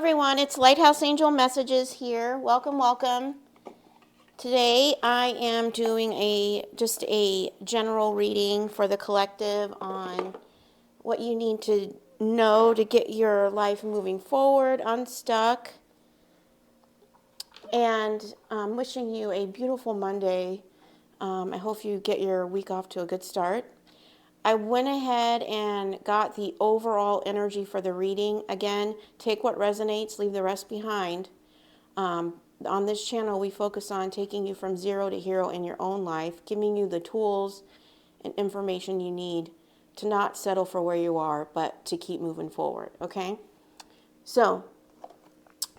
everyone, it's Lighthouse Angel Messages here. Welcome, welcome. Today I am doing just a general reading for the collective on what you need to know to get your life moving forward, unstuck. And I'm wishing you a beautiful Monday. I hope you get your week off to a good start. I went ahead and got the overall energy for the reading. Again, take what resonates, leave the rest behind. On this channel, we focus on taking you from zero to hero in your own life, giving you the tools and information you need to not settle for where you are, but to keep moving forward, okay? So,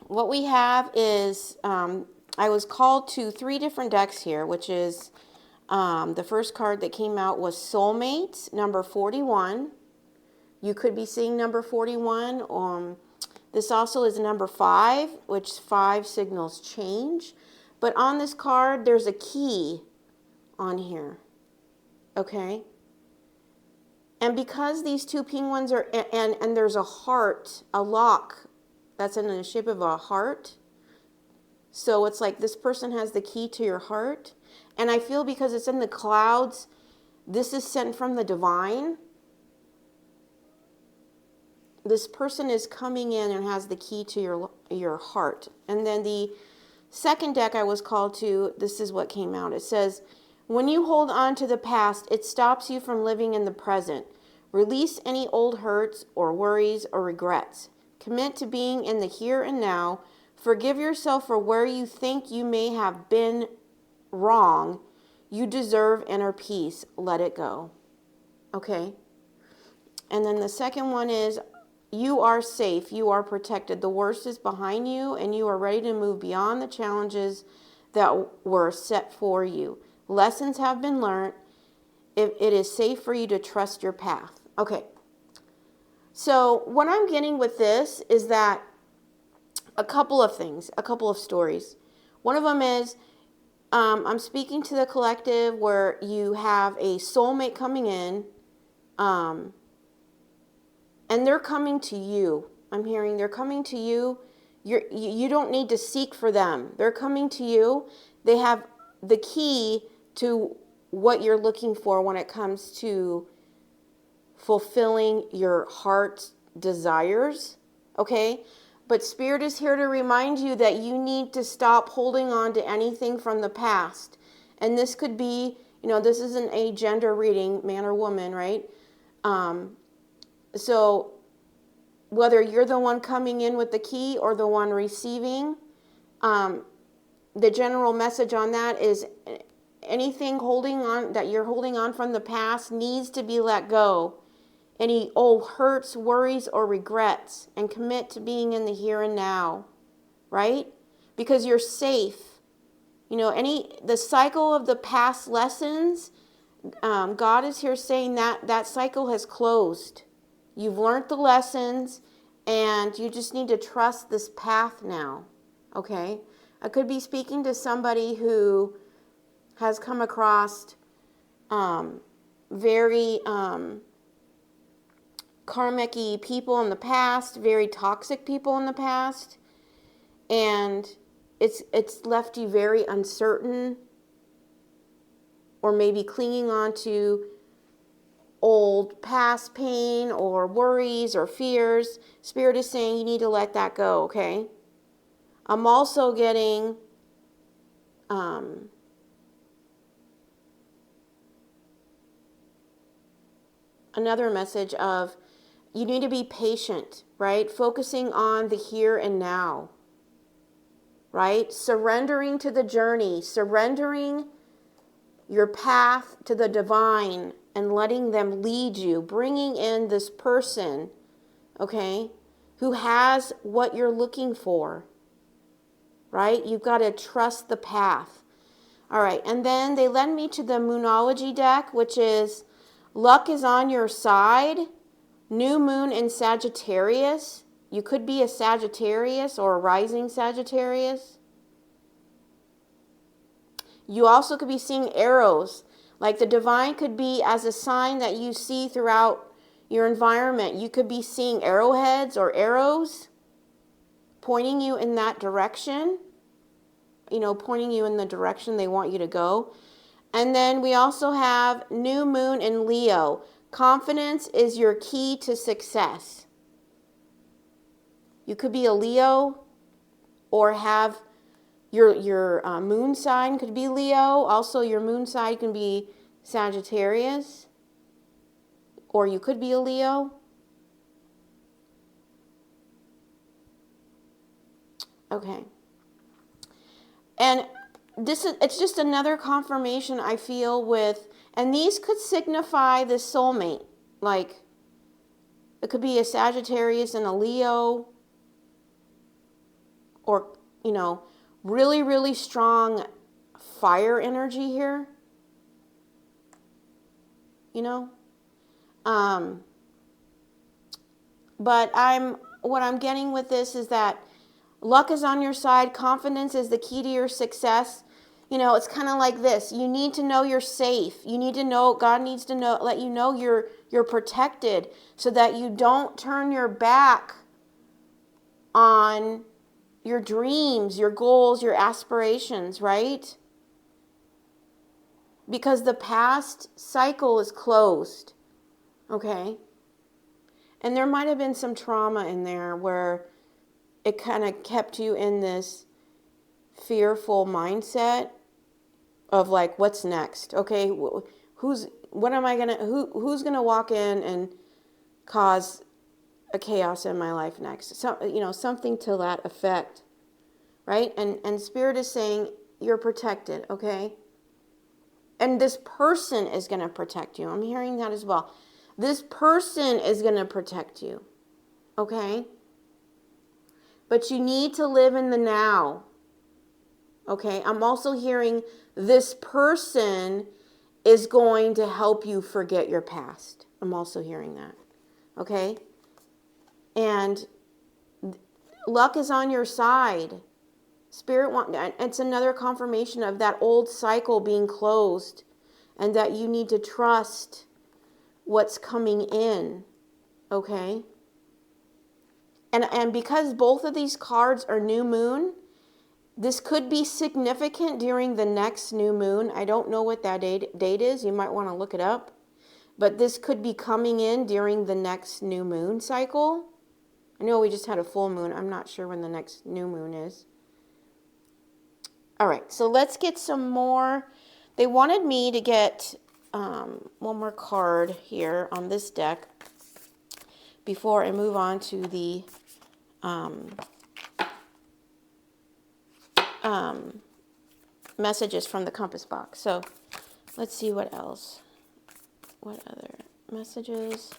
what we have is, I was called to 3 different decks here, which is the first card that came out was Soulmates, number 41. You could be seeing number 41. This also is number 5, which 5 signals change. But on this card, there's a key on here. Okay? And because these 2 penguins are, and there's a heart, a lock, that's in the shape of a heart. So it's like this person has the key to your heart. And I feel because it's in the clouds, this is sent from the divine. This person is coming in and has the key to your heart. And then the second deck I was called to, this is what came out. It says, when you hold on to the past, it stops you from living in the present. Release any old hurts or worries or regrets. Commit to being in the here and now. Forgive yourself for where you think you may have been wrong. You deserve inner peace. Let it go. Okay? And then the second one is, you are safe. You are protected. The worst is behind you, and you are ready to move beyond the challenges that were set for you. Lessons have been learned. It is safe for you to trust your path. Okay. So what I'm getting with this is that a couple of things, a couple of stories. One of them is, I'm speaking to the collective where you have a soulmate coming in, and they're coming to you. I'm hearing they're coming to you. You don't need to seek for them. They're coming to you. They have the key to what you're looking for when it comes to fulfilling your heart's desires. Okay? But Spirit is here to remind you that you need to stop holding on to anything from the past. And this could be, this isn't a gender reading, man or woman, right? So whether you're the one coming in with the key or the one receiving, the general message on that is anything that you're holding on from the past needs to be let go. Any old hurts, worries, or regrets, and commit to being in the here and now, right? Because you're safe. The cycle of the past lessons, God is here saying that cycle has closed. You've learned the lessons, and you just need to trust this path now, okay? I could be speaking to somebody who has come across very karmic-y people in the past, very toxic people in the past, and it's left you very uncertain, or maybe clinging on to old past pain or worries or fears. Spirit is saying you need to let that go, okay? I'm also getting another message of you need to be patient, right? Focusing on the here and now, right? Surrendering to the journey, surrendering your path to the divine and letting them lead you, bringing in this person, okay, who has what you're looking for, right? You've got to trust the path. All right, and then they led me to the Moonology deck, which is luck is on your side. New moon in Sagittarius. You could be a Sagittarius or a rising Sagittarius. You also could be seeing arrows. Like the divine could be as a sign that you see throughout your environment. You could be seeing arrowheads or arrows. pointing you in that direction, pointing you in the direction they want you to go. And then we also have new moon in Leo. Confidence is your key to success. You could be a Leo or have your moon sign could be Leo. Also, your moon sign can be Sagittarius, or you could be a Leo. Okay. And it's just another confirmation I feel with, and these could signify the soulmate. Like, it could be a Sagittarius and a Leo, or, really, really strong fire energy here. But what I'm getting with this is that luck is on your side. Confidence is the key to your success. It's kind of like this. You need to know you're safe. You need to know, God needs to let you know you're protected, so that you don't turn your back on your dreams, your goals, your aspirations, right? Because the past cycle is closed, okay? And there might have been some trauma in there where it kind of kept you in this fearful mindset of like, what's next? Okay, who's gonna walk in and cause a chaos in my life next? So, something to that effect, right? And Spirit is saying you're protected, okay? And this person is going to protect you. I'm hearing that as well. This person is going to protect you. Okay? But you need to live in the now. Okay? I'm also hearing this person is going to help you forget your past. I'm also hearing that. Okay? And luck is on your side. It's another confirmation of that old cycle being closed, and that you need to trust what's coming in, okay? And because both of these cards are new moon, this could be significant during the next new moon. I don't know what that date is. You might want to look it up. But this could be coming in during the next new moon cycle. I know we just had a full moon. I'm not sure when the next new moon is. All right, so let's get some more. They wanted me to get one more card here on this deck before I move on to the messages from the compass box. So let's see what else. What other messages?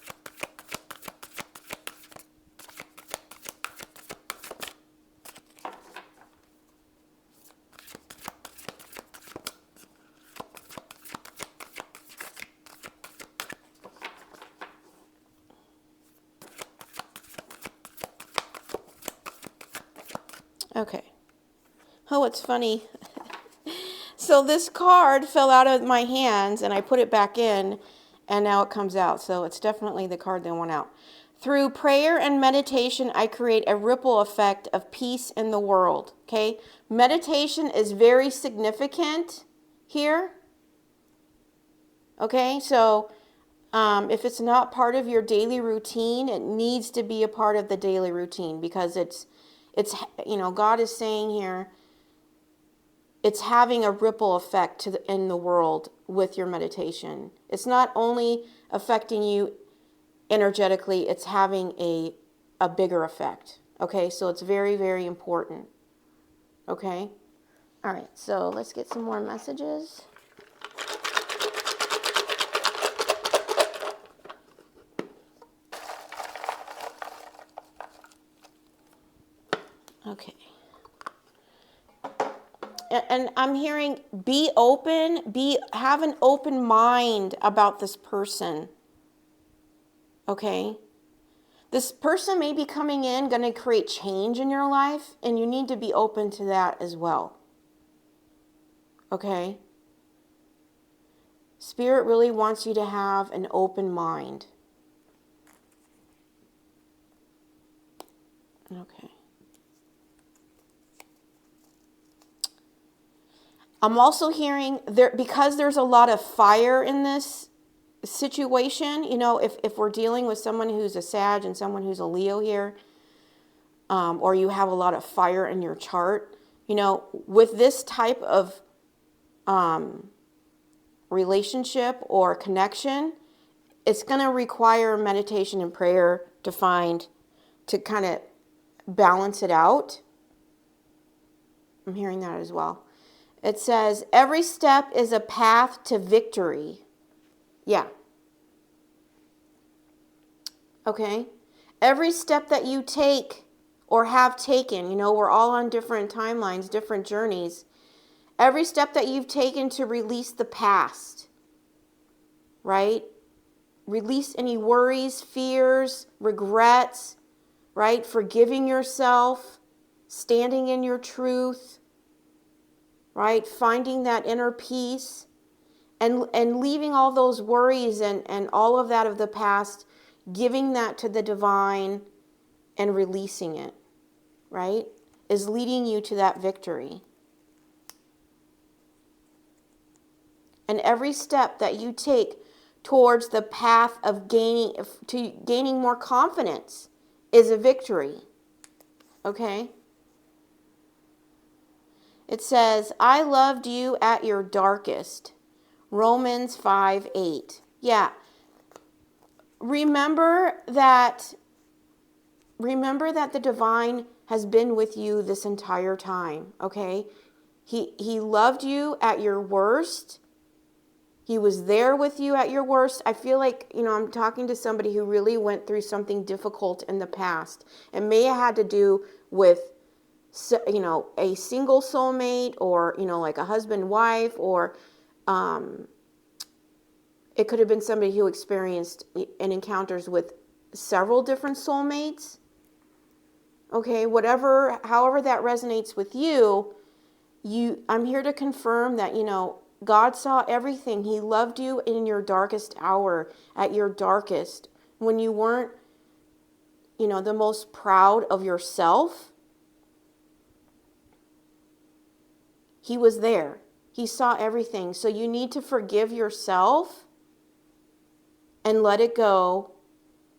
Okay. Oh, it's funny. So this card fell out of my hands and I put it back in and now it comes out. So it's definitely the card that went out. Through prayer and meditation, I create a ripple effect of peace in the world. Okay. Meditation is very significant here. Okay. So if it's not part of your daily routine, it needs to be a part of the daily routine, because it's God is saying here, it's having a ripple effect in the world with your meditation. It's not only affecting you energetically, it's having a bigger effect. Okay, so it's very, very important. Okay? All right, so let's get some more messages. Okay. And I'm hearing be open, have an open mind about this person. Okay? This person may be coming in, going to create change in your life, and you need to be open to that as well. Okay? Spirit really wants you to have an open mind. Okay. I'm also hearing there, because there's a lot of fire in this situation, you know, if we're dealing with someone who's a Sag and someone who's a Leo here, or you have a lot of fire in your chart, you know, with this type of relationship or connection, it's going to require meditation and prayer to kind of balance it out. I'm hearing that as well. It says, every step is a path to victory. Yeah. Okay. Every step that you take or have taken, you know, we're all on different timelines, different journeys. Every step that you've taken to release the past, right? Release any worries, fears, regrets, right? Forgiving yourself, standing in your truth, right? Finding that inner peace and leaving all those worries and all of that of the past, giving that to the divine and releasing it, right? Is leading you to that victory. And every step that you take towards the path of gaining more confidence is a victory. Okay? It says, I loved you at your darkest. Romans 5:8. Yeah. Remember that the divine has been with you this entire time, okay? He loved you at your worst. He was there with you at your worst. I feel like, you know, I'm talking to somebody who really went through something difficult in the past. It may have had to do with, you know, a single soulmate or, you know, like a husband, wife, or it could have been somebody who experienced and encounters with several different soulmates. Okay, however that resonates with you, I'm here to confirm that, you know, God saw everything. He loved you in your darkest hour, at your darkest, when you weren't, you know, the most proud of yourself. He was there. He saw everything. So you need to forgive yourself and let it go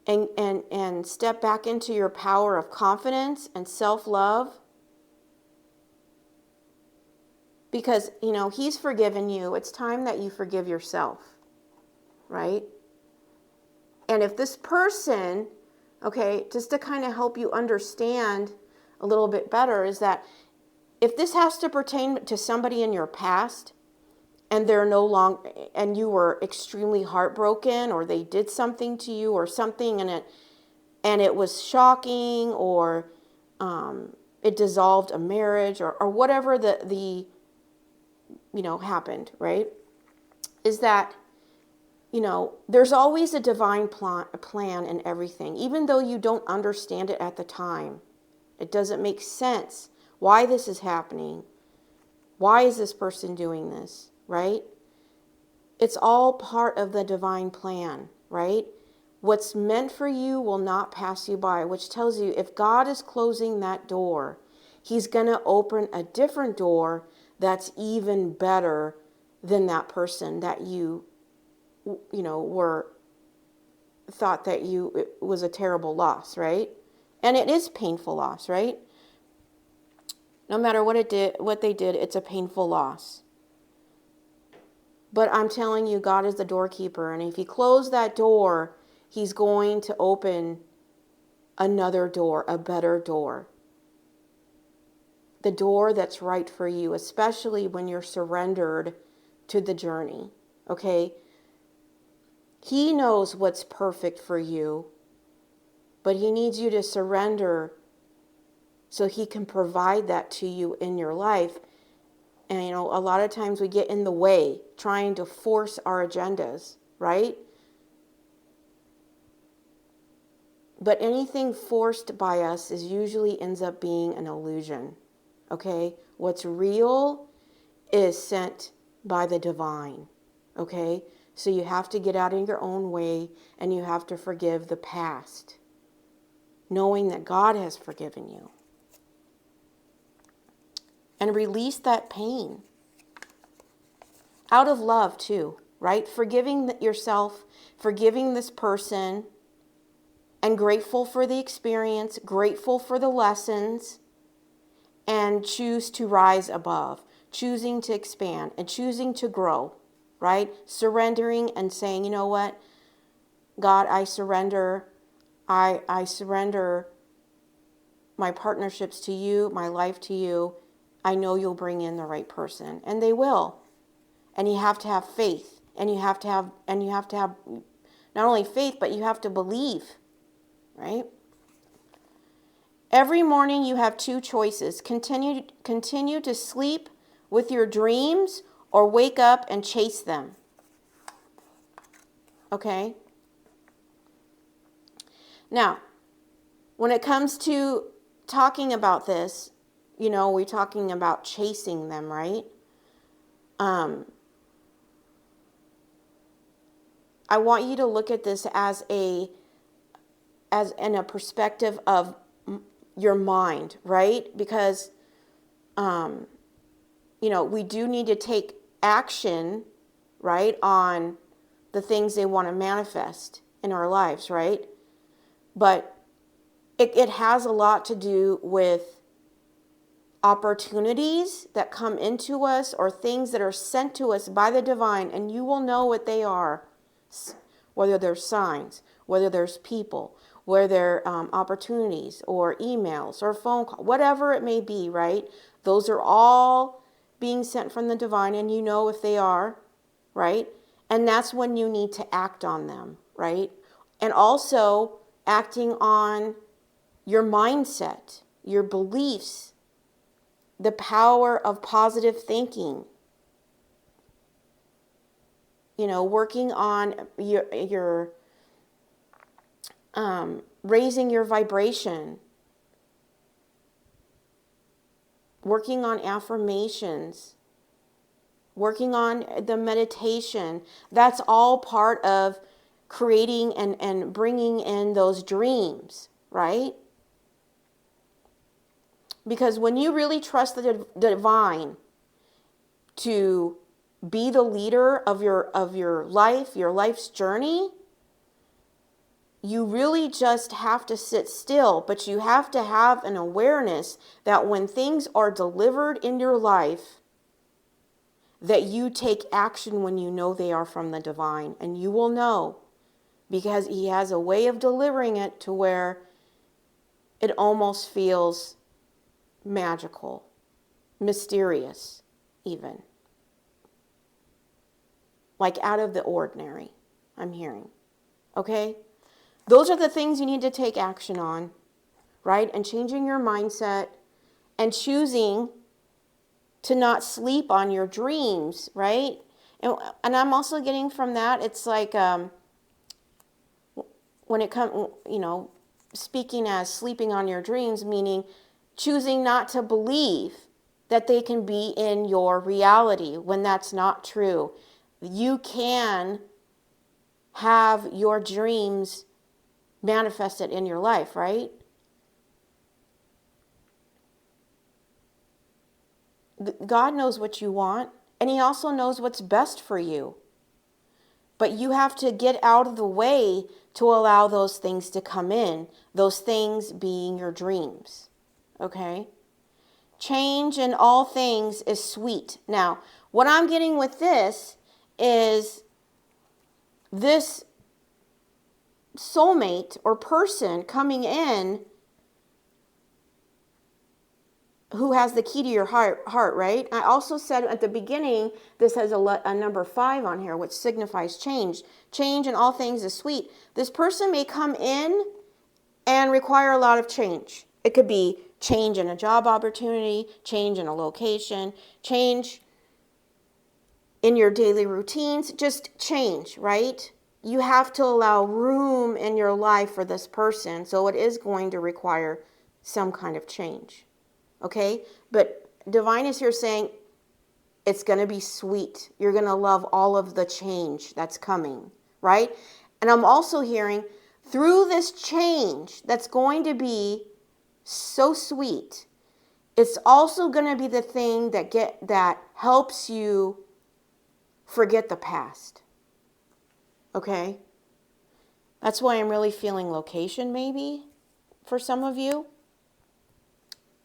and step back into your power of confidence and self-love. Because, you know, he's forgiven you. It's time that you forgive yourself, right? And if this person, okay, just to kind of help you understand a little bit better, is that if this has to pertain to somebody in your past and they're no longer, and you were extremely heartbroken, or they did something to you or something and it was shocking, or it dissolved a marriage, or whatever the you know, happened, right? Is that, you know, there's always a divine plan in everything, even though you don't understand it at the time. It doesn't make sense why this is happening. Why is this person doing this, right? It's all part of the divine plan, right? What's meant for you will not pass you by, which tells you if God is closing that door, he's going to open a different door that's even better than that person that you know, thought that it was a terrible loss, right? And it is painful loss, right? No matter what they did, it's a painful loss. But I'm telling you, God is the doorkeeper, and if he closed that door, he's going to open another door, a better door. The door that's right for you, especially when you're surrendered to the journey, okay? He knows what's perfect for you, but he needs you to surrender so he can provide that to you in your life. And, you know, a lot of times we get in the way trying to force our agendas, right? But anything forced by us usually ends up being an illusion, okay? What's real is sent by the divine, okay? So you have to get out of your own way, and you have to forgive the past, knowing that God has forgiven you. And release that pain, out of love too, right? Forgiving yourself, forgiving this person, and grateful for the experience, grateful for the lessons, and choose to rise above, choosing to expand and choosing to grow, right? Surrendering and saying, you know what, God, I surrender. I surrender my partnerships to you, my life to you. I know you'll bring in the right person, and they will. And you have to have faith, and you have to have not only faith, but you have to believe, right? Every morning you have two choices. Continue to sleep with your dreams or wake up and chase them. Okay? Now, when it comes to talking about this, you know, we're talking about chasing them, right? I want you to look at this as in a perspective of your mind, right? Because, you know, we do need to take action, right, on the things they want to manifest in our lives, right? But it has a lot to do with opportunities that come into us or things that are sent to us by the divine, and you will know what they are, whether they're signs, whether there's people, whether they're opportunities or emails or phone call, whatever it may be, right? Those are all being sent from the divine, and you know if they are, right? And that's when you need to act on them, right? And also acting on your mindset, your beliefs, the power of positive thinking. You know, working on your raising your vibration, working on affirmations, working on the meditation. That's all part of creating and bringing in those dreams, right? Because when you really trust the divine to be the leader of your life, your life's journey, you really just have to sit still, but you have to have an awareness that when things are delivered in your life, that you take action when you know they are from the divine. And you will know, because he has a way of delivering it to where it almost feels magical, mysterious even. Like out of the ordinary, I'm hearing. Okay? Those are the things you need to take action on, right? And changing your mindset and choosing to not sleep on your dreams, right? And I'm also getting from that, it's like when it comes, you know, speaking as sleeping on your dreams, meaning choosing not to believe that they can be in your reality when that's not true. You can have your dreams manifested in your life, right? God knows what you want, and he also knows what's best for you. But you have to get out of the way to allow those things to come in, those things being your dreams, okay? Change in all things is sweet. Now, what I'm getting with this is this soulmate or person coming in who has the key to your heart, right? I also said at the beginning, this has a number 5 on here, which signifies change. Change in all things is sweet. This person may come in and require a lot of change. It could be change in a job opportunity, change in a location, change in your daily routines, just change, right? You have to allow room in your life for this person, so it is going to require some kind of change. Okay? But divine is here saying it's going to be sweet. You're going to love all of the change that's coming, right? And I'm also hearing through this change that's going to be so sweet, it's also going to be the thing that helps you forget the past. Okay? That's why I'm really feeling location maybe for some of you.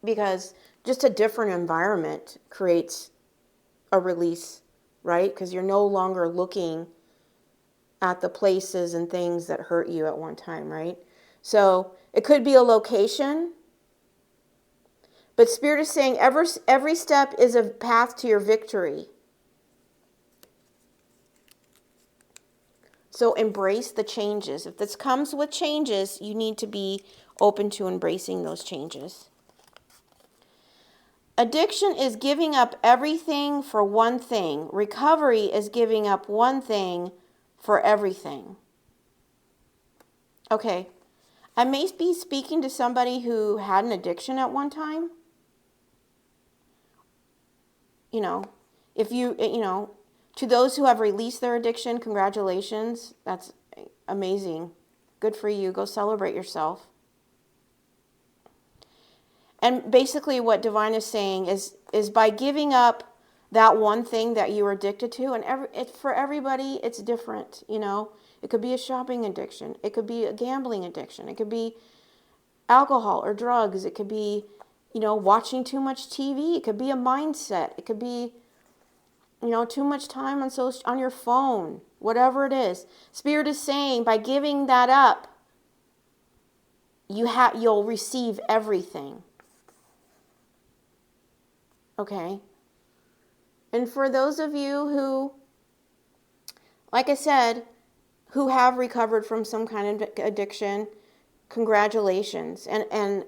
Because just a different environment creates a release, right? Because you're no longer looking at the places and things that hurt you at one time, right? So it could be a location, but Spirit is saying every step is a path to your victory. So embrace the changes. If this comes with changes, you need to be open to embracing those changes. Addiction is giving up everything for one thing. Recovery is giving up one thing for everything. Okay, I may be speaking to somebody who had an addiction at one time. To those who have released their addiction, congratulations. That's amazing. Good for you. Go celebrate yourself. And basically what Divine is saying is by giving up that one thing that you were addicted to, and for everybody, it's different, It could be a shopping addiction. It could be a gambling addiction. It could be alcohol or drugs. It could be, watching too much TV. It could be a mindset. It could be, too much time on your phone. Whatever it is. Spirit is saying by giving that up, you'll receive everything. Okay? And for those of you who, like I said, who have recovered from some kind of addiction, congratulations. And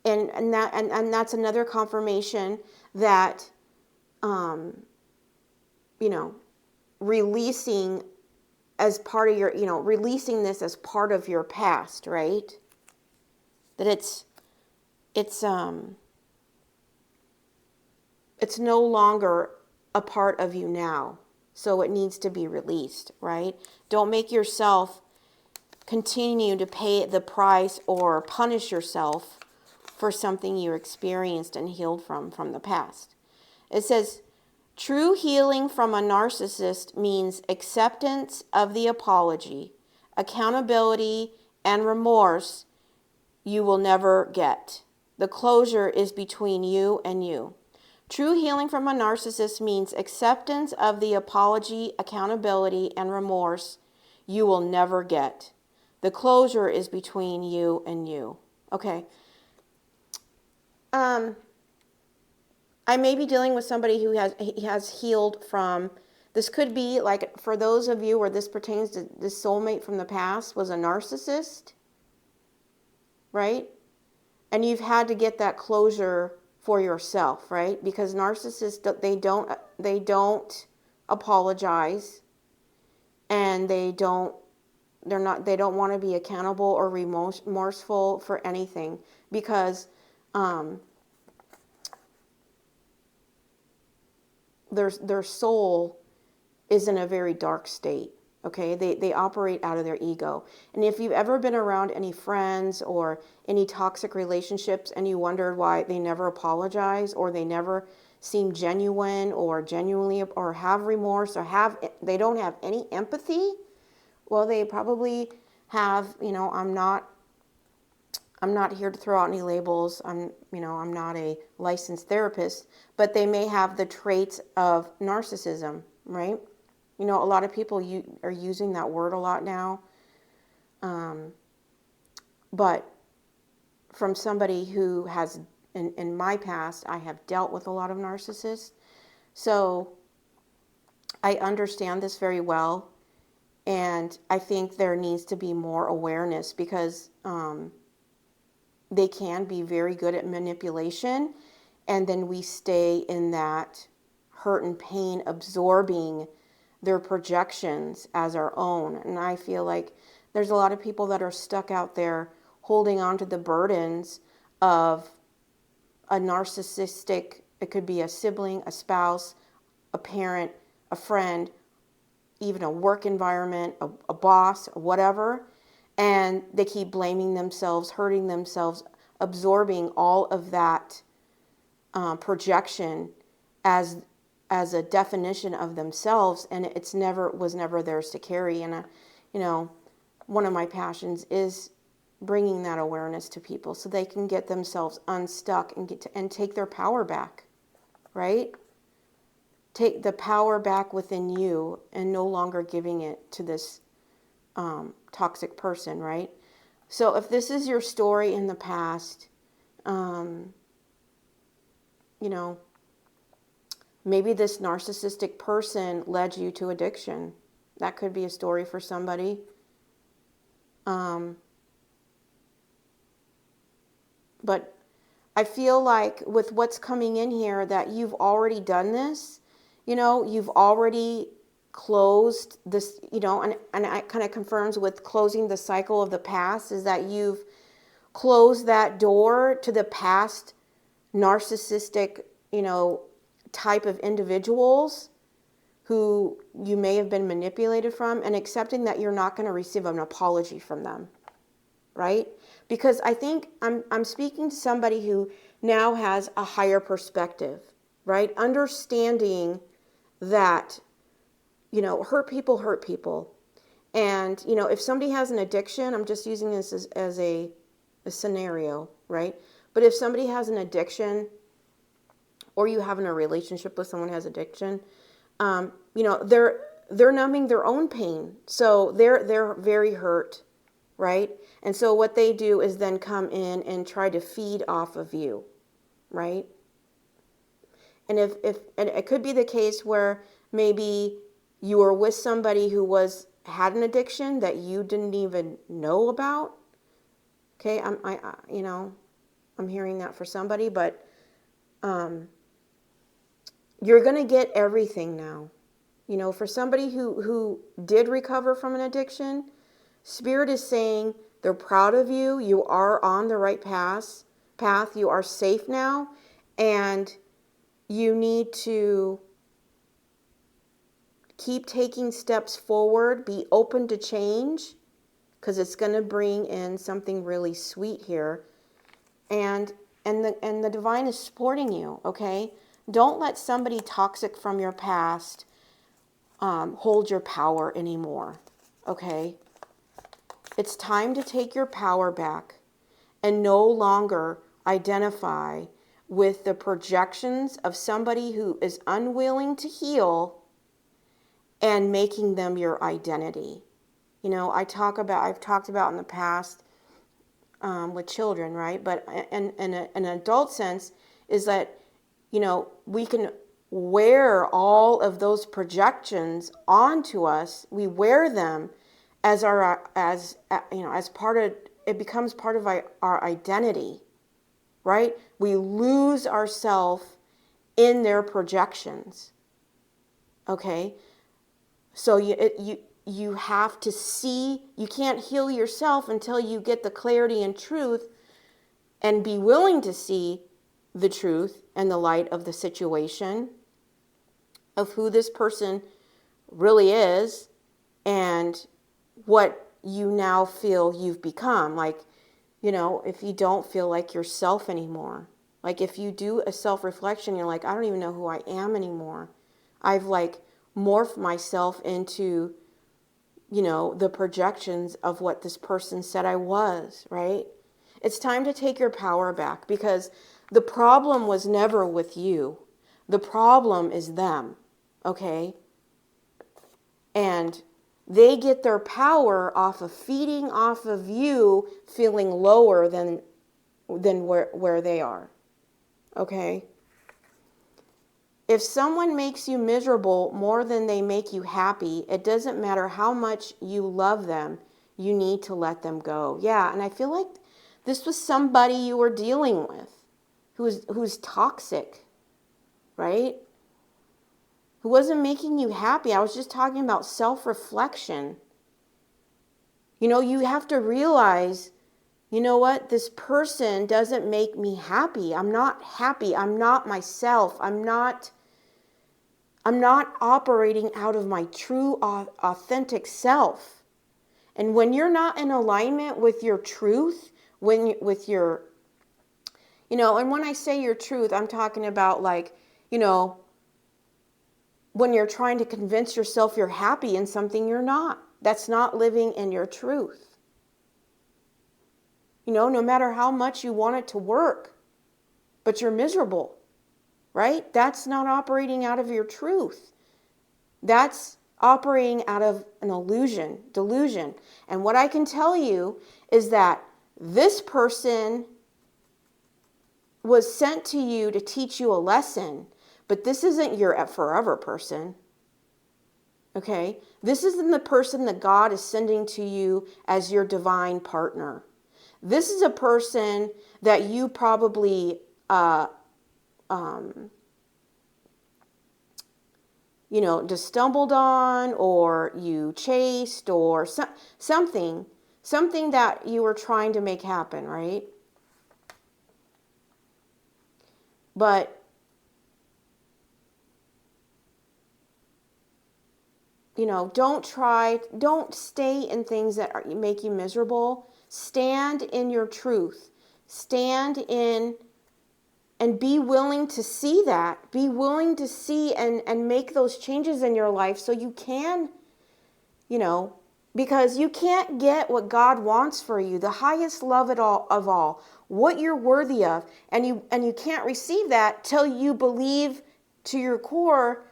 that's another confirmation that releasing as part of your, releasing this as part of your past, right? That it's no longer a part of you now. So it needs to be released, right? Don't make yourself continue to pay the price or punish yourself for something you experienced and healed from the past. It says, true healing from a narcissist means acceptance of the apology, accountability, and remorse you will never get. The closure is between you and you. True healing from a narcissist means acceptance of the apology, accountability, and remorse you will never get. The closure is between you and you. Okay. I may be dealing with somebody who has healed from, this could be like for those of you where this pertains to this soulmate from the past was a narcissist, right? And you've had to get that closure for yourself, right? Because narcissists, they don't apologize, and they don't want to be accountable or remorseful for anything, because their soul is in a very dark state. Okay, they operate out of their ego. And if you've ever been around any friends or any toxic relationships and you wondered why they never apologize, or they never seem genuine or genuinely, or have remorse, or they don't have any empathy, well, they probably have, I'm not here to throw out any labels. I'm not a licensed therapist, but they may have the traits of narcissism, right? A lot of people are using that word a lot now. But from somebody who has, in my past, I have dealt with a lot of narcissists. So I understand this very well. And I think there needs to be more awareness, because they can be very good at manipulation. And then we stay in that hurt and pain, absorbing their projections as our own. And I feel like there's a lot of people that are stuck out there holding on to the burdens of a narcissistic, it could be a sibling, a spouse, a parent, a friend, even a work environment, a boss, whatever. And they keep blaming themselves, hurting themselves, absorbing all of that projection as as a definition of themselves, and was never theirs to carry. And one of my passions is bringing that awareness to people so they can get themselves unstuck and take their power back, right? Take the power back within you and no longer giving it to this toxic person, right? So if this is your story in the past, maybe this narcissistic person led you to addiction. That could be a story for somebody. But I feel like with what's coming in here that you've already done this, you've already closed this, and it kind of confirms with closing the cycle of the past is that you've closed that door to the past narcissistic, type of individuals who you may have been manipulated from, and accepting that you're not going to receive an apology from them, right? Because I think I'm speaking to somebody who now has a higher perspective, right? Understanding that, hurt people. And, if somebody has an addiction, I'm just using this as a scenario, right? But if somebody has an addiction, or you have in a relationship with someone who has addiction, they're numbing their own pain. So they're very hurt, right? And so what they do is then come in and try to feed off of you, right? And and it could be the case where maybe you were with somebody who had an addiction that you didn't even know about. Okay, I'm hearing that for somebody, but you're going to get everything now. For somebody who did recover from an addiction, Spirit is saying they're proud of you. You are on the right path. You are safe now. And you need to keep taking steps forward. Be open to change, because it's going to bring in something really sweet here. And the divine is supporting you, okay? Don't let somebody toxic from your past hold your power anymore, okay? It's time to take your power back and no longer identify with the projections of somebody who is unwilling to heal and making them your identity. I've talked about in the past with children, right? But in an adult sense is that, we can wear all of those projections onto us. We wear them as part of, it becomes part of our identity, right? We lose ourselves in their projections. Okay? So you have to see, you can't heal yourself until you get the clarity and truth and be willing to see the truth and the light of the situation, of who this person really is and what you now feel you've become. Like, if you don't feel like yourself anymore, like if you do a self-reflection, you're like, I don't even know who I am anymore. I've morphed myself into, the projections of what this person said I was, right? It's time to take your power back, because the problem was never with you. The problem is them, okay? And they get their power off of feeding off of you feeling lower than where they are, okay? If someone makes you miserable more than they make you happy, it doesn't matter how much you love them, you need to let them go. Yeah, and I feel like this was somebody you were dealing with who's toxic, right? Who wasn't making you happy. I was just talking about self-reflection. You have to realize, what? This person doesn't make me happy. I'm not happy. I'm not myself. I'm not operating out of my true, authentic self. And when you're not in alignment with your truth, and when I say your truth, I'm talking about when you're trying to convince yourself you're happy in something you're not. That's not living in your truth. No matter how much you want it to work, but you're miserable, right? That's not operating out of your truth. That's operating out of an illusion, delusion. And what I can tell you is that this person was sent to you to teach you a lesson, but this isn't your forever person. Okay? This isn't the person that God is sending to you as your divine partner. This is a person that you probably just stumbled on, or you chased, or something that you were trying to make happen, right? But don't stay in things that make you miserable. Stand in your truth. Stand in and be willing to see that. Be willing to see and make those changes in your life so you can, because you can't get what God wants for you, the highest love of all, what you're worthy of. And you can't receive that till you believe to your core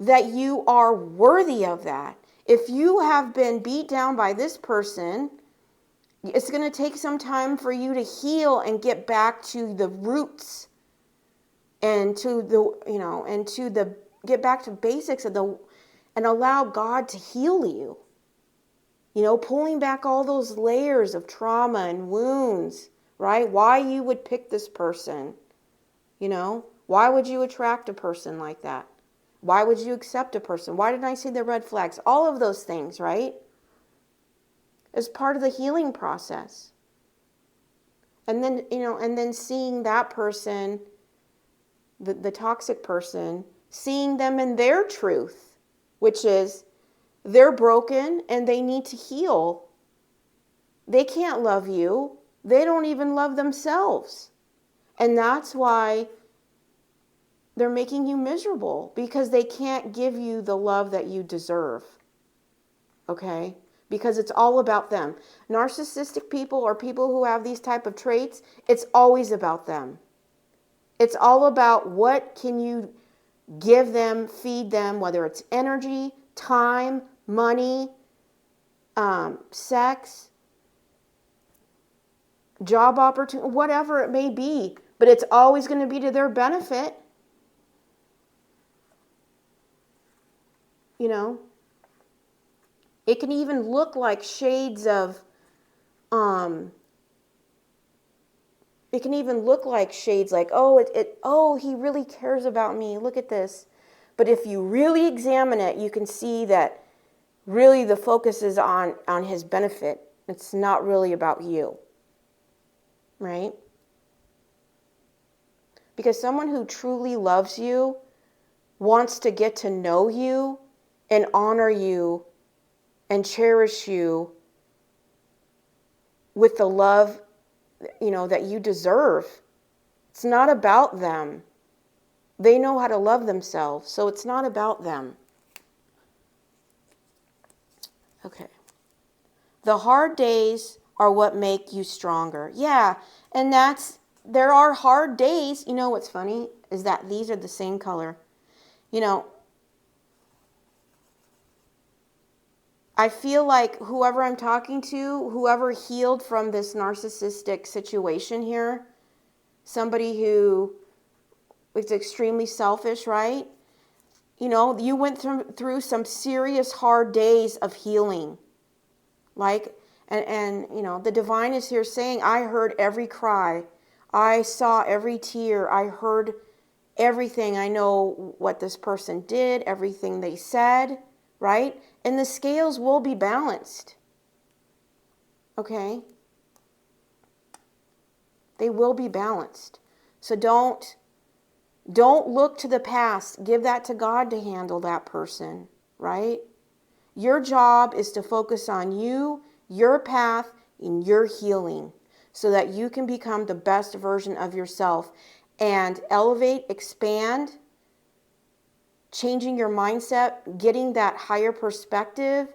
that you are worthy of that. If you have been beat down by this person, it's going to take some time for you to heal and get back to the roots and get back to basics and allow God to heal you. Pulling back all those layers of trauma and wounds, right? Why you would pick this person, why would you attract a person like that? Why would you accept a person? Why didn't I see the red flags? All of those things, right? As part of the healing process. And then, seeing that person, the toxic person, seeing them in their truth, which is they're broken and they need to heal. They can't love you. They don't even love themselves. And that's why they're making you miserable, because they can't give you the love that you deserve. Okay? Because it's all about them. Narcissistic people, or people who have these type of traits, it's always about them. It's all about what can you give them, feed them, whether it's energy, time, money, sex, job opportunity, whatever it may be. But it's always going to be to their benefit. It can even look like shades of, oh, he really cares about me. Look at this. But if you really examine it, you can see that really the focus is on his benefit. It's not really about you. Right? Because someone who truly loves you wants to get to know you and honor you and cherish you with the love, that you deserve. It's not about them. They know how to love themselves, so it's not about them. Okay. The hard days are what make you stronger. Yeah, and there are hard days. What's funny is that these are the same color. I feel like whoever I'm talking to, whoever healed from this narcissistic situation here, somebody who is extremely selfish, right? You went through some serious hard days of healing. And the divine is here saying, I heard every cry. I saw every tear. I heard everything. I know what this person did, everything they said, right? And the scales will be balanced. Okay? They will be balanced. So don't look to the past. Give that to God to handle that person, right? Your job is to focus on you, your path, and your healing so that you can become the best version of yourself and elevate, expand, changing your mindset, getting that higher perspective,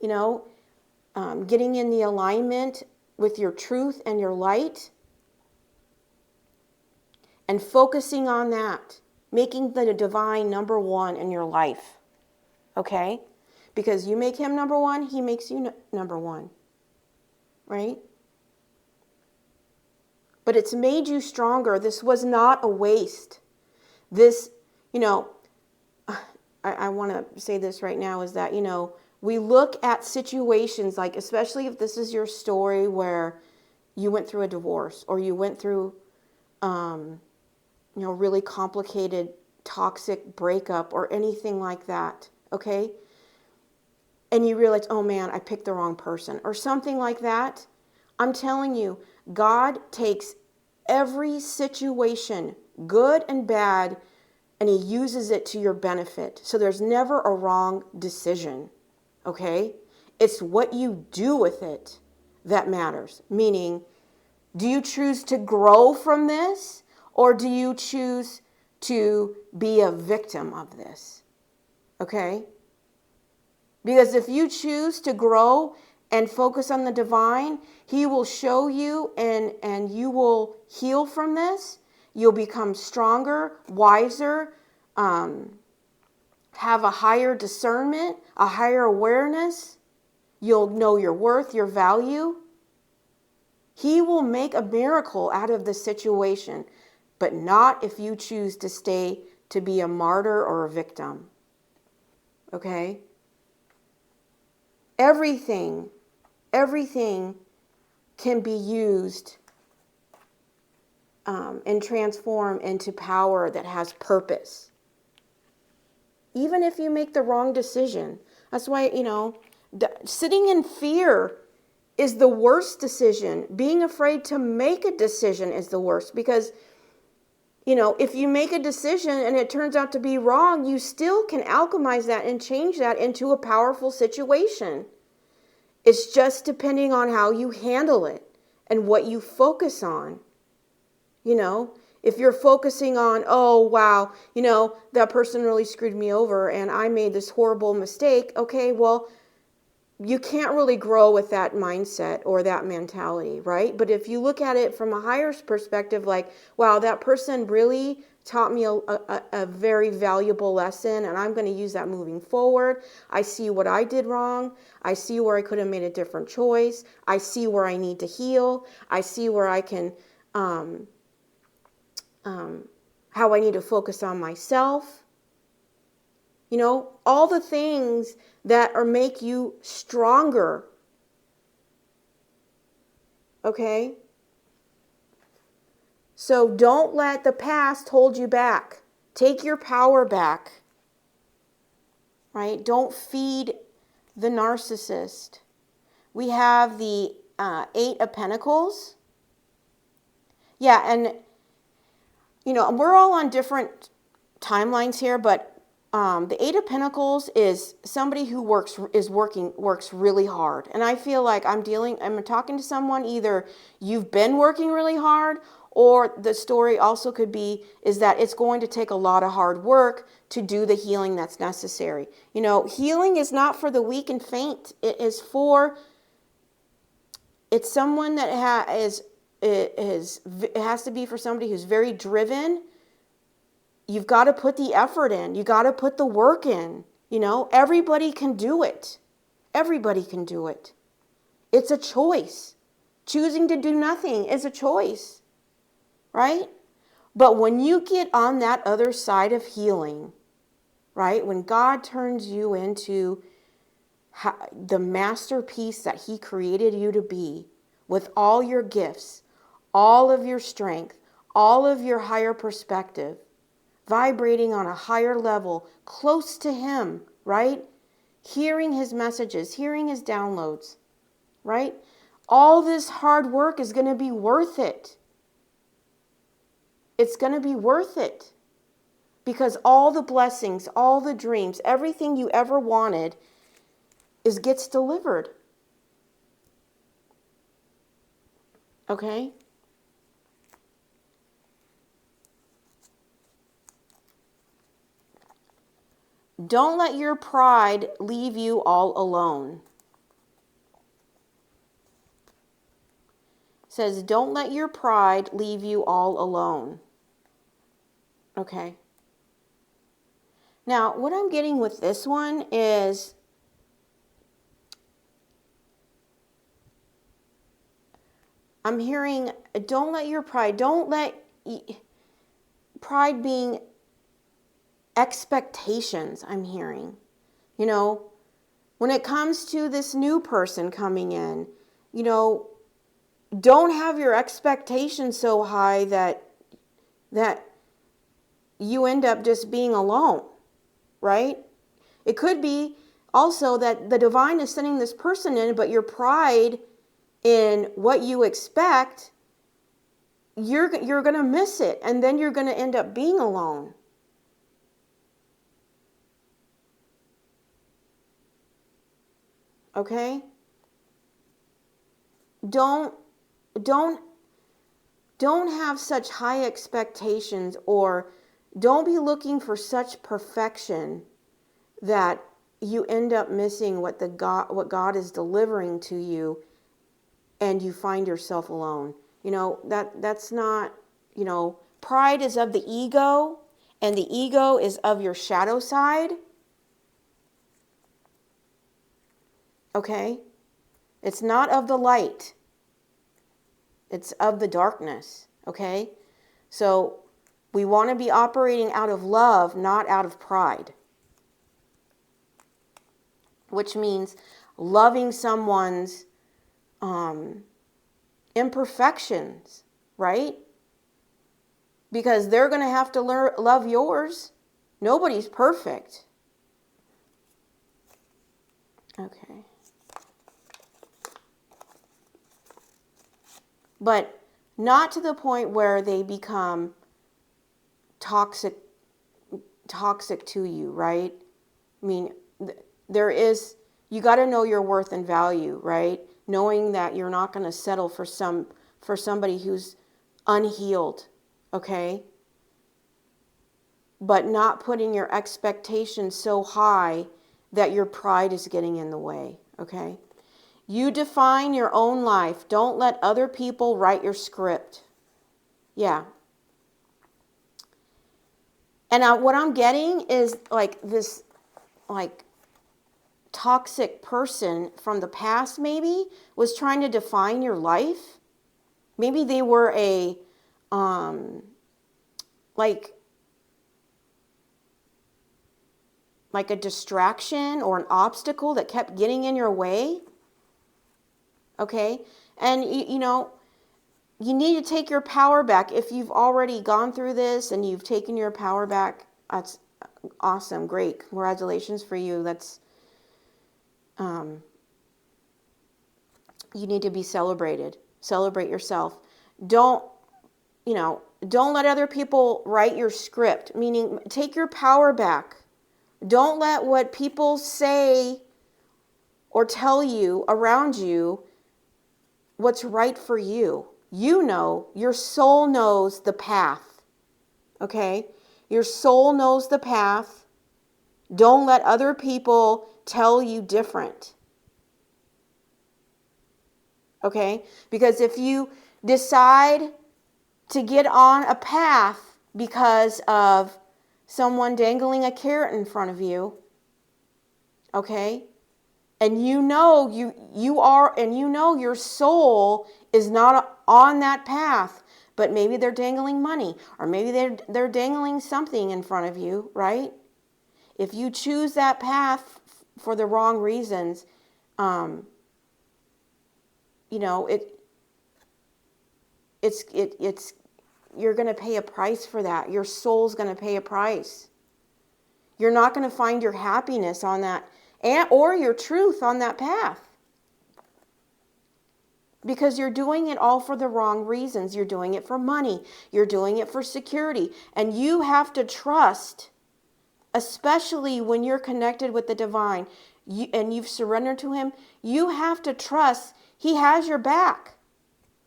getting in the alignment with your truth and your light, and focusing on that, making the divine number one in your life, okay? Because you make him number one, he makes you number one, right? But it's made you stronger. This was not a waste. This, I want to say this right now, is that, we look at situations like, especially if this is your story where you went through a divorce or you went through, really complicated, toxic breakup or anything like that, okay? And you realize, oh man, I picked the wrong person or something like that. I'm telling you, God takes every situation, good and bad, and he uses it to your benefit. So there's never a wrong decision, okay? It's what you do with it that matters. Meaning, do you choose to grow from this, or do you choose to be a victim of this, okay? Because if you choose to grow and focus on the divine, he will show you and you will heal from this. You'll become stronger, wiser, have a higher discernment, a higher awareness. You'll know your worth, your value. He will make a miracle out of the situation, but not if you choose to stay to be a martyr or a victim. Okay? Everything can be used and transformed into power that has purpose. Even if you make the wrong decision. That's why, sitting in fear is the worst decision. Being afraid to make a decision is the worst, because, if you make a decision and it turns out to be wrong, you still can alchemize that and change that into a powerful situation. It's just depending on how you handle it and what you focus on. If you're focusing on, oh, wow, that person really screwed me over and I made this horrible mistake. Okay, well, you can't really grow with that mindset or that mentality, right? But if you look at it from a higher perspective, like, wow, that person really taught me a very valuable lesson, and I'm going to use that moving forward. I see what I did wrong. I see where I could have made a different choice. I see where I need to heal. I see where I can, how I need to focus on myself. All the things that make you stronger. Okay? So don't let the past hold you back. Take your power back. Right? Don't feed the narcissist. We have the Eight of Pentacles. Yeah, and we're all on different timelines here, but the Eight of Pentacles is somebody who works really hard. And I feel like I'm talking to someone, either you've been working really hard, or the story also could be is that it's going to take a lot of hard work to do the healing that's necessary. Healing is not for the weak and faint. It's someone that it has to be for somebody who's very driven. You've got to put the effort in. You got to put the work in. Everybody can do it. Everybody can do it. It's a choice. Choosing to do nothing is a choice, right? But when you get on that other side of healing, right, when God turns you into the masterpiece that he created you to be, with all your gifts, all of your strength, all of your higher perspective, vibrating on a higher level, close to him, right? Hearing his messages, hearing his downloads, right? All this hard work is going to be worth it. It's going to be worth it. Because all the blessings, all the dreams, everything you ever wanted gets delivered. Okay? Don't let your pride leave you all alone. It says, don't let your pride leave you all alone. Okay. Now, what I'm getting with this one is I'm hearing, don't let your pride, pride being expectations, I'm hearing. You know, when it comes to this new person coming in, you know, don't have your expectations so high that you end up just being alone, right? It could be also that the divine is sending this person in, but your pride in what you expect, you're going to miss it, and then you're going to end up being alone. Okay? Don't have such high expectations, or don't be looking for such perfection that you end up missing what God is delivering to you, and you find yourself alone. You know, that's not, you know, pride is of the ego, and the ego is of your shadow side. Okay? It's not of the light. It's of the darkness. Okay? So we want to be operating out of love, not out of pride. Which means loving someone's imperfections, right? Because they're going to have to love yours. Nobody's perfect. Okay. But not to the point where they become toxic to you, right? I mean, you got to know your worth and value, right? Knowing that you're not going to settle for somebody who's unhealed, okay? But not putting your expectations so high that your pride is getting in the way, okay? You define your own life. Don't let other people write your script. Yeah. And what I'm getting is like this, like, toxic person from the past maybe was trying to define your life. Maybe they were like a distraction or an obstacle that kept getting in your way. Okay? And you know, you need to take your power back. If you've already gone through this and you've taken your power back, that's awesome, great. Congratulations for you. That's you need to be celebrated. Celebrate yourself. Don't let other people write your script, meaning take your power back. Don't let what people say or tell you around you what's right for you. You know, your soul knows the path. Okay? Your soul knows the path. Don't let other people tell you different. Okay? Because if you decide to get on a path because of someone dangling a carrot in front of you, okay? And you know your soul is not on that path, but maybe they're dangling money, or maybe they're dangling something in front of you, right? If you choose that path for the wrong reasons, you're going to pay a price for that. Your soul's going to pay a price. You're not going to find your happiness on that, or your truth on that path. Because you're doing it all for the wrong reasons. You're doing it for money. You're doing it for security. And you have to trust, especially when you're connected with the divine and you've surrendered to him, you have to trust he has your back.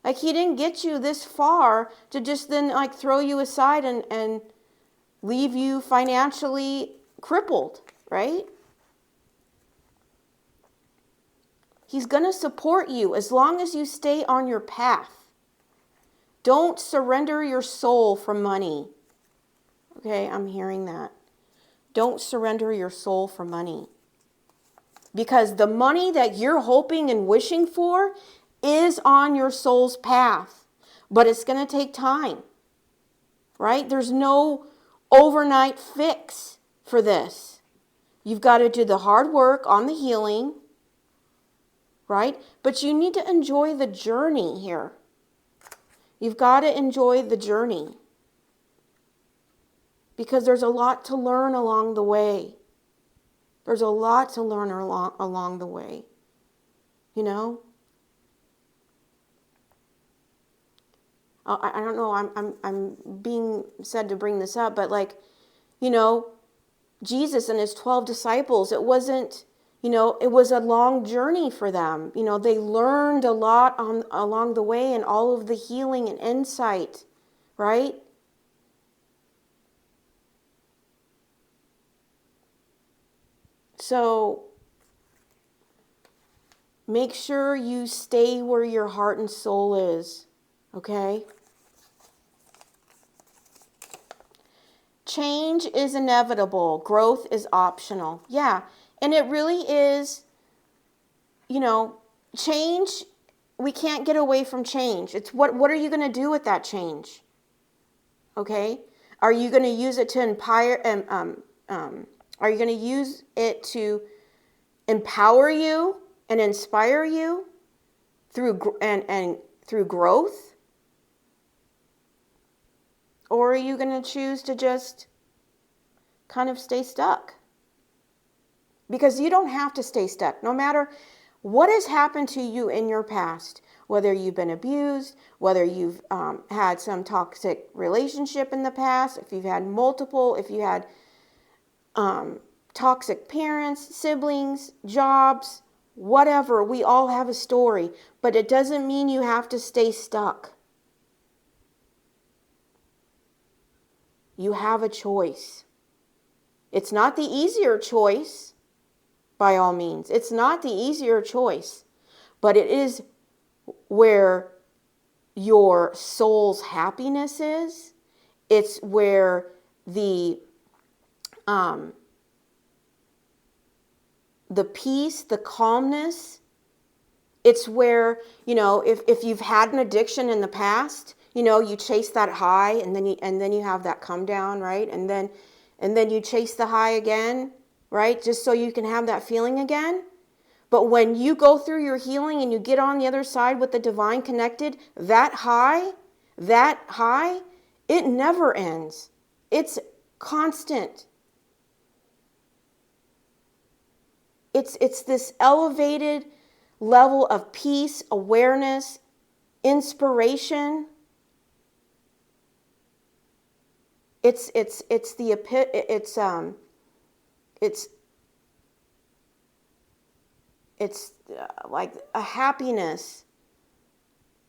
Like, he didn't get you this far to just then throw you aside and leave you financially crippled, right? He's going to support you as long as you stay on your path. Don't surrender your soul for money. Okay, I'm hearing that. Don't surrender your soul for money. Because the money that you're hoping and wishing for is on your soul's path. But it's going to take time, right? There's no overnight fix for this. You've got to do the hard work on the healing, right? But you need to enjoy the journey here. You've got to enjoy the journey. Because there's a lot to learn along the way. There's a lot to learn along the way. You know? I don't know, I'm being said to bring this up, but like, you know, Jesus and his 12 disciples, it wasn't, you know, it was a long journey for them. You know, they learned a lot along the way and all of the healing and insight, right? So make sure you stay where your heart and soul is, okay? Change is inevitable. Growth is optional. Yeah, and it really is, you know, change, we can't get away from change. It's what are you going to do with that change? Okay? Are you going to use it to are you going to use it to empower you and inspire you through through growth? Or are you going to choose to just kind of stay stuck? Because you don't have to stay stuck. No matter what has happened to you in your past, whether you've been abused, whether you've had some toxic relationship in the past, if you've had multiple, if you had toxic parents, siblings, jobs, whatever, we all have a story. But it doesn't mean you have to stay stuck. You have a choice. It's not the easier choice, by all means. It's not the easier choice, but it is where your soul's happiness is. It's where the peace, the calmness, it's where, you know, if you've had an addiction in the past, you know, you chase that high and then you have that come down, right? And then you chase the high again, right? Just so you can have that feeling again. But when you go through your healing and you get on the other side with the divine connected, that high, it never ends. It's constant. It's this elevated level of peace, awareness, inspiration. It's like a happiness.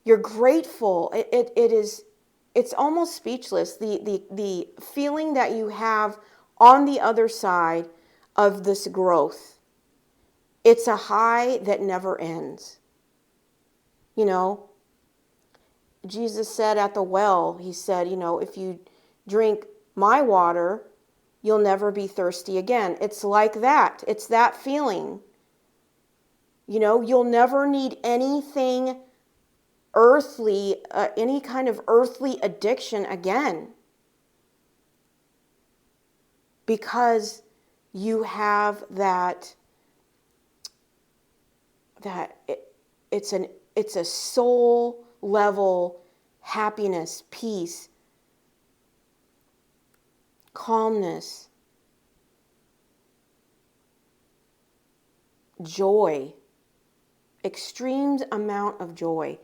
You're grateful. It's almost speechless. The feeling that you have on the other side of this growth. It's a high that never ends. You know, Jesus said at the well, he said, you know, if you drink my water, you'll never be thirsty again. It's like that. It's that feeling. You know, you'll never need anything earthly, any kind of earthly addiction again. Because you have it's a soul level happiness, peace, calmness, joy, extreme amount of joy.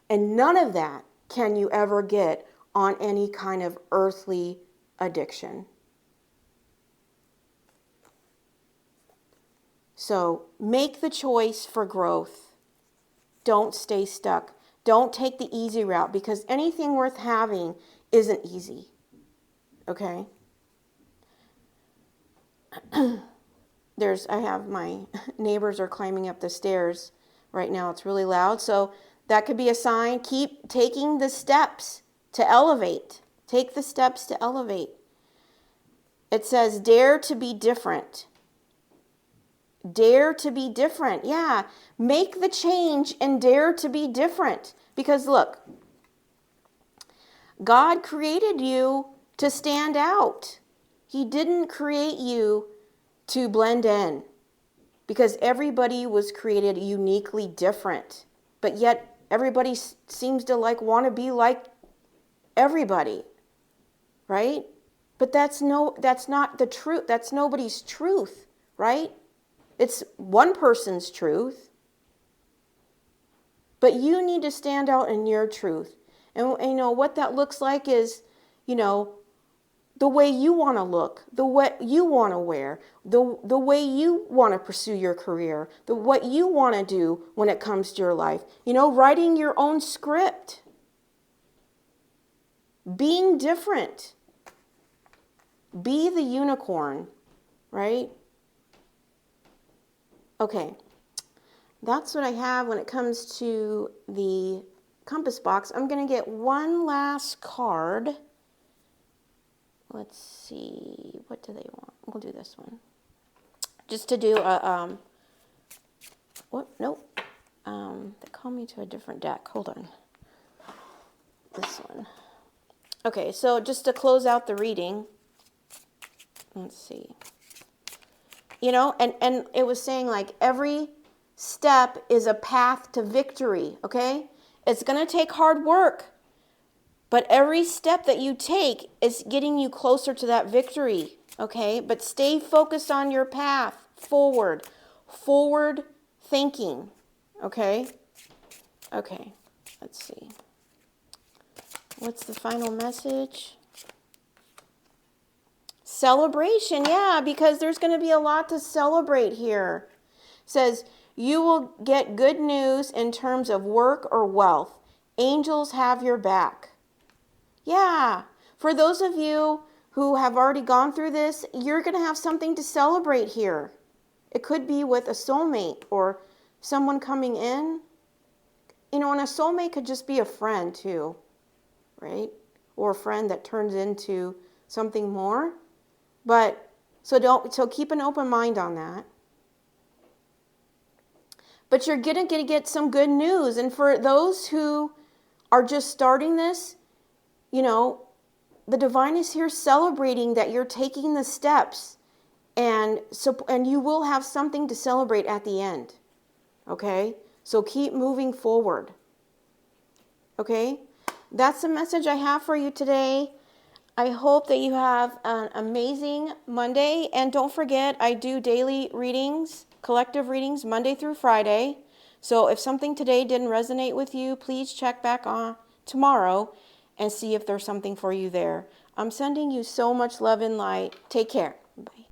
And none of that can you ever get on any kind of earthly addiction. So make the choice for growth. Don't stay stuck. Don't take the easy route, because anything worth having isn't easy. Okay? I have my neighbors are climbing up the stairs right now. It's really loud. So that could be a sign. Keep taking the steps to elevate. Take the steps to elevate. It says, dare to be different. Dare to be different. Yeah. Make the change and dare to be different. Because look, God created you to stand out. He didn't create you to blend in, because everybody was created uniquely different. But yet everybody seems to want to be like everybody, right? But that's not the truth. That's nobody's truth, right? It's one person's truth. But you need to stand out in your truth. And what that looks like is, the way you want to look, the way you want to wear, the way you want to pursue your career, what you want to do when it comes to your life. Writing your own script. Being different. Be the unicorn, right? Okay. That's what I have when it comes to the compass box. I'm going to get one last card. Let's see, what do they want? We'll do this one. Just to do a, what? Nope. They call me to a different deck. Hold on. This one. Okay, so just to close out the reading, let's see. And it was saying every step is a path to victory, okay? It's going to take hard work. But every step that you take is getting you closer to that victory, okay? But stay focused on your path forward thinking, okay? Okay, let's see. What's the final message? Celebration, yeah, because there's going to be a lot to celebrate here. It says, you will get good news in terms of work or wealth. Angels have your back. Yeah, for those of you who have already gone through this, you're going to have something to celebrate here. It could be with a soulmate or someone coming in. And a soulmate could just be a friend too, right? Or a friend that turns into something more. But so keep an open mind on that. But you're going to get some good news. And for those who are just starting this, the divine is here celebrating that you're taking the steps, and you will have something to celebrate at the end. Okay? So keep moving forward. Okay? That's the message I have for you today. I hope that you have an amazing Monday, and don't forget, I do daily readings, collective readings, Monday through Friday. So if something today didn't resonate with you, please check back on tomorrow and see if there's something for you there. I'm sending you so much love and light. Take care. Bye.